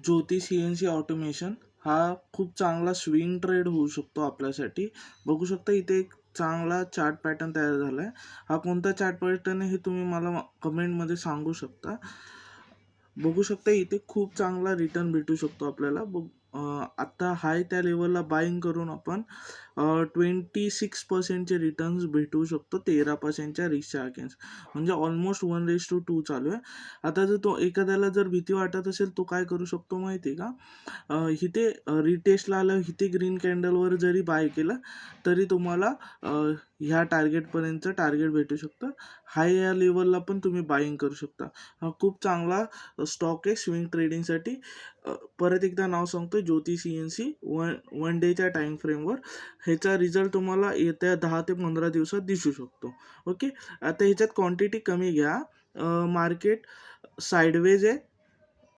ज्योती CNC automation हा खूप चांगला स्विंग ट्रेड होऊ शकतो आपल्यासाठी. बघू शकता इथे एक चांगला चार्ट पॅटर्न तयार झाला आहे. हा कोणता चार्ट पॅटर्न आहे हे तुम्ही मला कमेंटमध्ये सांगू शकता. बघू शकता इथे खूप चांगला रिटर्न भेटू शकतो आपल्याला. आता हाय त्या लेवलला बाईंग करून आपण 26% रिटर्न्स भेटू शकतो 13%च्या रिस्कच्या अगेन्स्ट. म्हणजे ऑलमोस्ट 1:2 चालू आहे. आता जर तो एखाद्याला जर भीती वाटत असेल तो काय करू शकतो माहिती आहे का, इथे रिटेस्टला आलं, इथे ग्रीन कॅन्डलवर जरी बाय केलं तरी तुम्हाला ह्या टार्गेटपर्यंतचं टार्गेट भेटू शकतं. हाय या लेवलला पण तुम्ही बाईंग करू शकता. हा खूप चांगला स्टॉक आहे स्विंग ट्रेडिंगसाठी. परत एकदा नाव सांगतो, ज्योती CNC वन डेच्या टाईम फ्रेमवर. ह्याचा रिझल्ट तुम्हाला येत्या 10 ते 15 दिवसात दिसू शकतो. ओके. आता ह्याच्यात क्वांटिटी कमी घ्या. मार्केट साईडवेज आहे,